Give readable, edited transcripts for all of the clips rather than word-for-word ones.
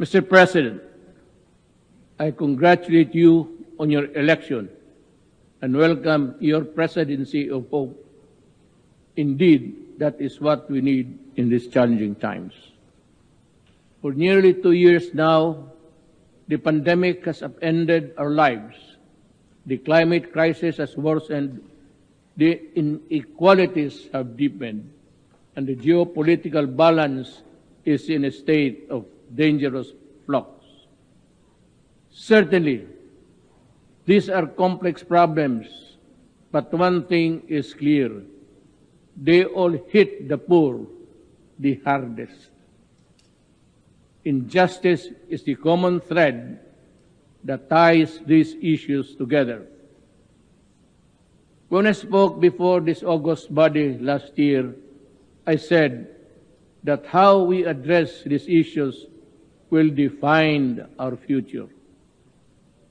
Mr. President, I congratulate you on your election and welcome your presidency of hope. Indeed, that is what we need in these challenging times. For nearly 2 years now, the pandemic has upended our lives. The climate crisis has worsened, the inequalities have deepened, and the geopolitical balance is in a state of dangerous flux. Certainly, these are complex problems, but one thing is clear. They all hit the poor the hardest. Injustice is the common thread that ties these issues together. When I spoke before this august body last year, I said that how we address these issues will define our future.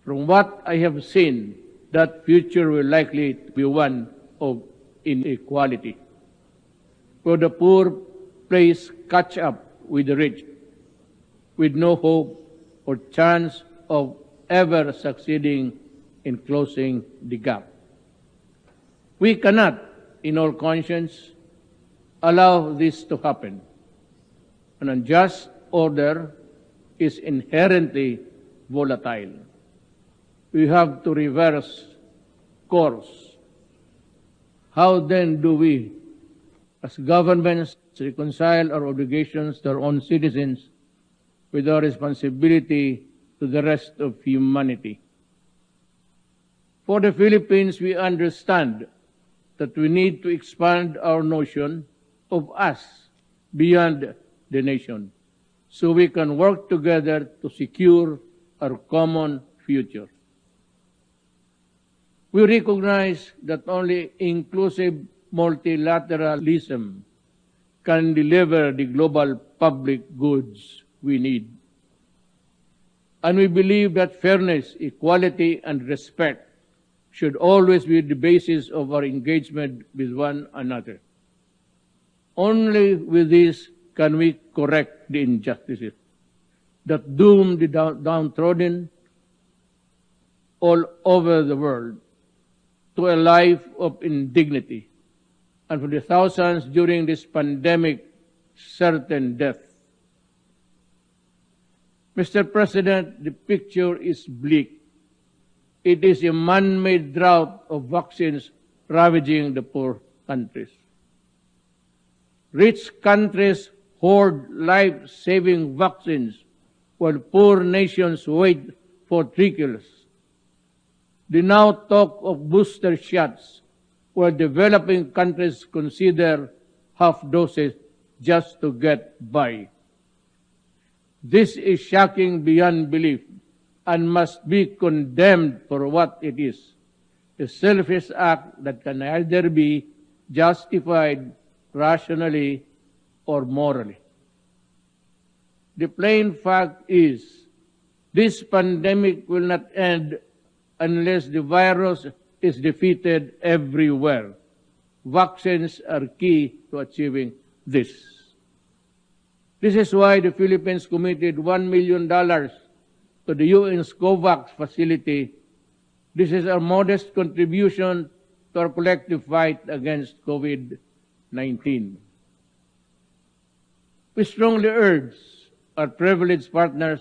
From what I have seen, that future will likely be one of inequality, where the poor plays catch up with the rich, with no hope or chance of ever succeeding in closing the gap. We cannot, in all conscience, allow this to happen. An unjust order is inherently volatile. We have to reverse course. How then do we, as governments, reconcile our obligations to our own citizens with our responsibility to the rest of humanity? For the Philippines, we understand that we need to expand our notion of us beyond the nation, so we can work together to secure our common future. We recognize that only inclusive multilateralism can deliver the global public goods we need. And we believe that fairness, equality, and respect should always be the basis of our engagement with one another. Only with this can we correct the injustices that doom the downtrodden all over the world to a life of indignity, and for the thousands during this pandemic, certain death. Mr. President, the picture is bleak. It is a man-made drought of vaccines ravaging the poor countries. Rich countries hoard life-saving vaccines while poor nations wait for trickles. The now talk of booster shots, where developing countries consider half doses just to get by. This is shocking beyond belief and must be condemned for what it is, a selfish act that can either be justified rationally or morally. The plain fact is, this pandemic will not end unless the virus is defeated everywhere. Vaccines are key to achieving this. This is why the Philippines committed $1 million to the UN's COVAX facility. This is our modest contribution to our collective fight against COVID-19. We strongly urge our privileged partners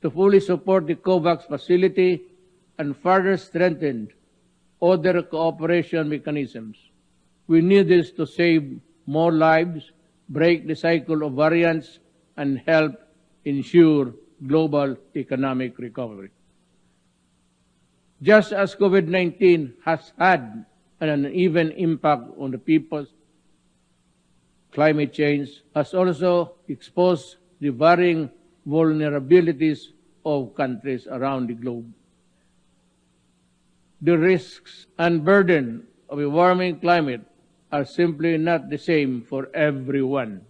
to fully support the COVAX facility and further strengthen other cooperation mechanisms. We need this to save more lives, break the cycle of variants, and help ensure global economic recovery. Just as COVID-19 has had an uneven impact on the peoples, climate change has also exposed the varying vulnerabilities of countries around the globe. The risks and burden of a warming climate are simply not the same for everyone.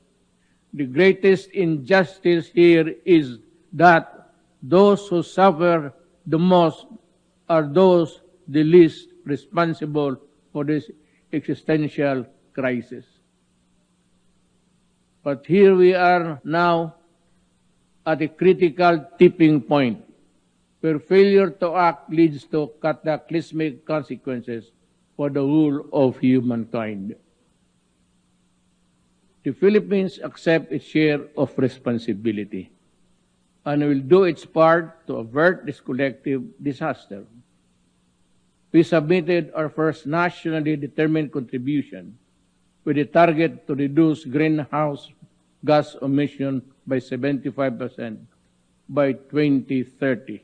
The greatest injustice here is that those who suffer the most are those the least responsible for this existential crisis. But here we are now, at a critical tipping point where failure to act leads to cataclysmic consequences for the whole of humankind. The Philippines accepts its share of responsibility and will do its part to avert this collective disaster. We submitted our first nationally determined contribution with a target to reduce greenhouse gas emission by 75% by 2030.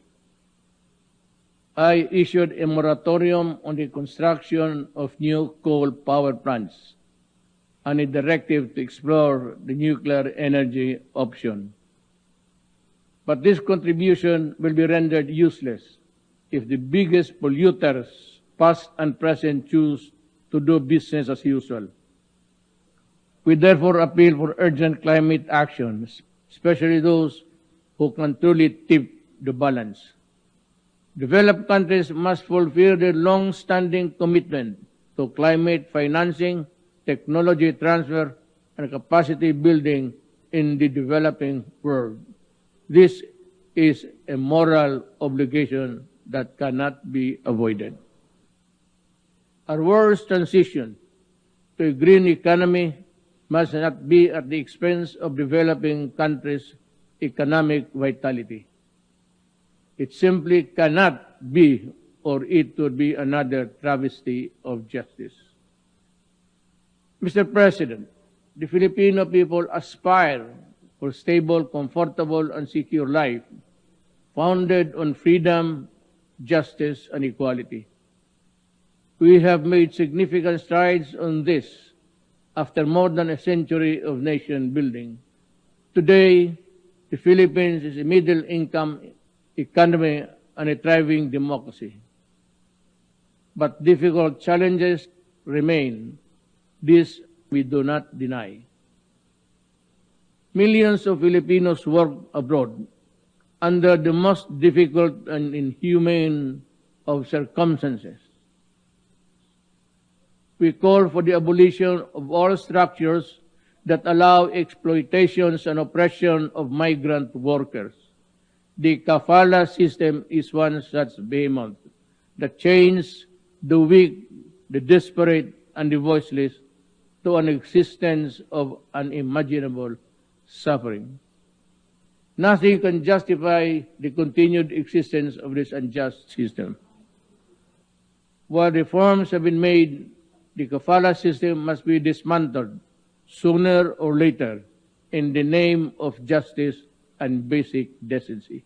I issued a moratorium on the construction of new coal power plants and a directive to explore the nuclear energy option. But this contribution will be rendered useless if the biggest polluters, past and present, choose to do business as usual. We therefore appeal for urgent climate action, especially those who can truly tip the balance. Developed countries must fulfill their long-standing commitment to climate financing, technology transfer, and capacity building in the developing world. This is a moral obligation that cannot be avoided. Our world's transition to a green economy must not be at the expense of developing countries' economic vitality. It simply cannot be, or it would be another travesty of justice. Mr. President, the Filipino people aspire for stable, comfortable, and secure life founded on freedom, justice, and equality. We have made significant strides on this after more than a century of nation building. Today, the Philippines is a middle-income economy and a thriving democracy. But difficult challenges remain. This we do not deny. Millions of Filipinos work abroad under the most difficult and inhumane of circumstances. We call for the abolition of all structures that allow exploitations and oppression of migrant workers. The kafala system is one such behemoth that chains the weak, the desperate, and the voiceless to an existence of unimaginable suffering. Nothing can justify the continued existence of this unjust system. While reforms have been made, the kafala system must be dismantled sooner or later in the name of justice and basic decency.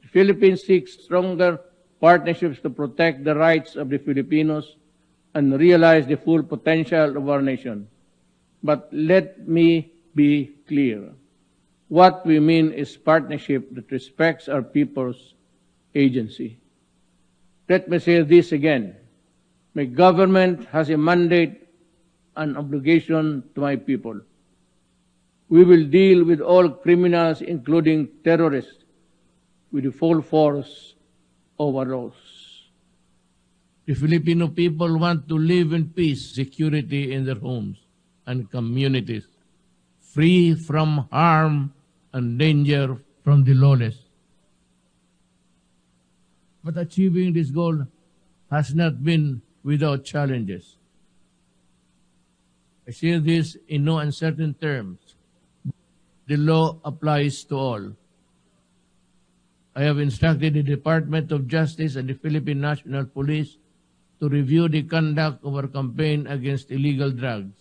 The Philippines seeks stronger partnerships to protect the rights of the Filipinos and realize the full potential of our nation. But let me be clear. What we mean is partnership that respects our people's agency. Let me say this again. My government has a mandate and obligation to my people. We will deal with all criminals, including terrorists, with the full force of our laws. The Filipino people want to live in peace, security in their homes and communities, free from harm and danger from the lawless. But achieving this goal has not been without challenges. I say this in no uncertain terms. The law applies to all. I have instructed the Department of Justice and the Philippine National Police to review the conduct of our campaign against illegal drugs.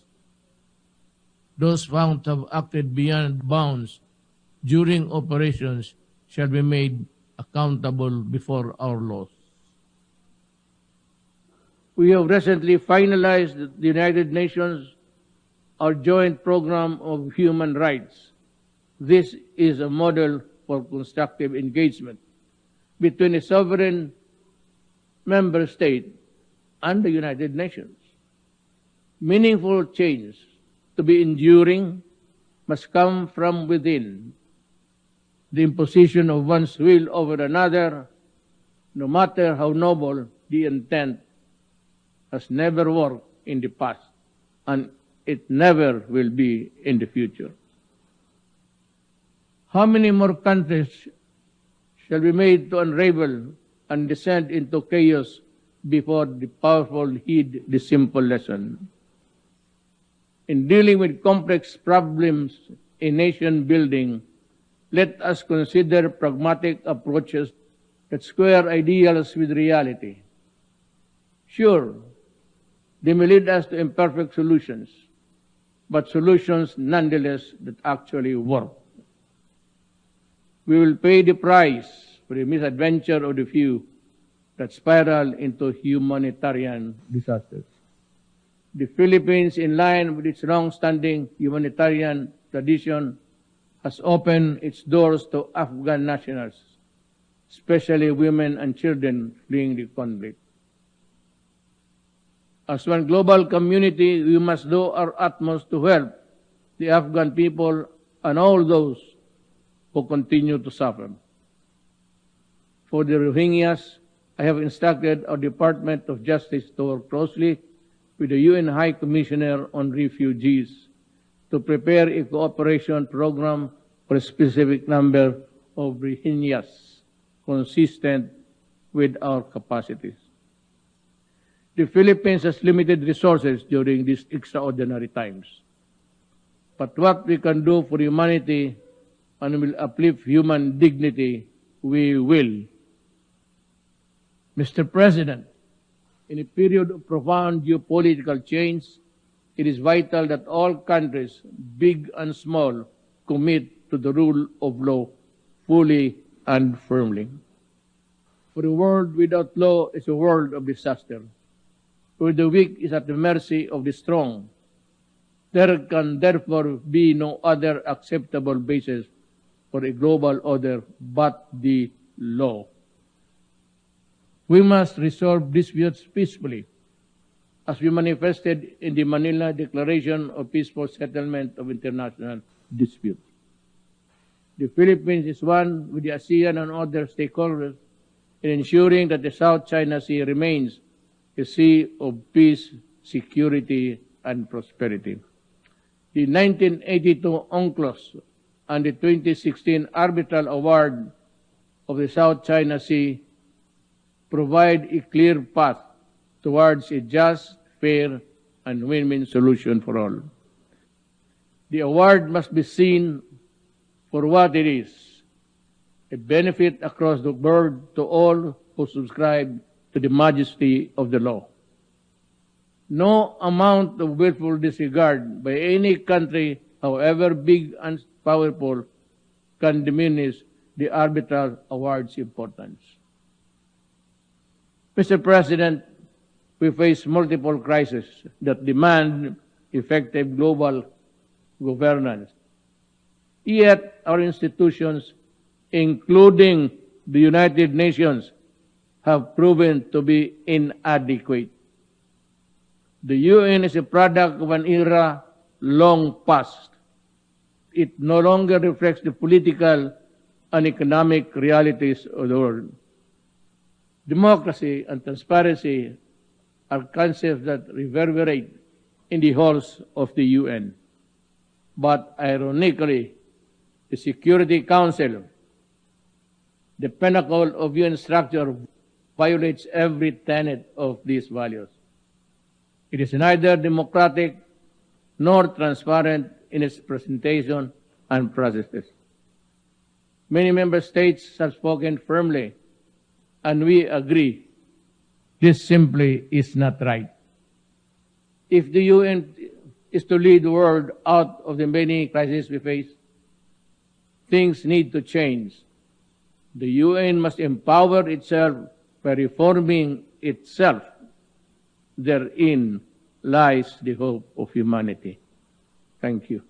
Those found to have acted beyond bounds during operations shall be made accountable before our laws. We have recently finalized the United Nations, our joint program of human rights. This is a model for constructive engagement between a sovereign member state and the United Nations. Meaningful change to be enduring must come from within. The imposition of one's will over another, no matter how noble the intent, has never worked in the past, and it never will be in the future. How many more countries shall be made to unravel and descend into chaos before the powerful heed the simple lesson? In dealing with complex problems in nation building, let us consider pragmatic approaches that square ideals with reality. Sure, they may lead us to imperfect solutions, but solutions nonetheless that actually work. We will pay the price for the misadventure of the few that spiral into humanitarian disasters. The Philippines, in line with its long-standing humanitarian tradition, has opened its doors to Afghan nationals, especially women and children fleeing the conflict. As one global community, we must do our utmost to help the Afghan people and all those who continue to suffer. For the Rohingyas, I have instructed our Department of Justice to work closely with the UN High Commissioner on Refugees to prepare a cooperation program for a specific number of Rohingyas consistent with our capacities. The Philippines has limited resources during these extraordinary times. But what we can do for humanity and will uplift human dignity, we will. Mr. President, in a period of profound geopolitical change, it is vital that all countries, big and small, commit to the rule of law fully and firmly. For a world without law is a world of disaster, where the weak is at the mercy of the strong. There can therefore be no other acceptable basis for a global order but the law. We must resolve disputes peacefully, as we manifested in the Manila Declaration of Peaceful Settlement of International Disputes. The Philippines is one with the ASEAN and other stakeholders in ensuring that the South China Sea remains a sea of peace, security, and prosperity. The 1982 UNCLOS and the 2016 Arbitral Award of the South China Sea provide a clear path towards a just, fair, and win-win solution for all. The award must be seen for what it is, a benefit across the board to all who subscribe to the majesty of the law. No amount of willful disregard by any country, however big and powerful, can diminish the arbitral award's importance. Mr. President, we face multiple crises that demand effective global governance. Yet our institutions, including the United Nations, have proven to be inadequate. The UN is a product of an era long past. It no longer reflects the political and economic realities of the world. Democracy and transparency are concepts that reverberate in the halls of the UN. But ironically, the Security Council, the pinnacle of UN structure, violates every tenet of these values. It is neither democratic nor transparent in its presentation and processes. Many member states have spoken firmly, and we agree this simply is not right. If the UN is to lead the world out of the many crises we face, things need to change. The UN must empower itself by reforming itself. Therein lies the hope of humanity. Thank you.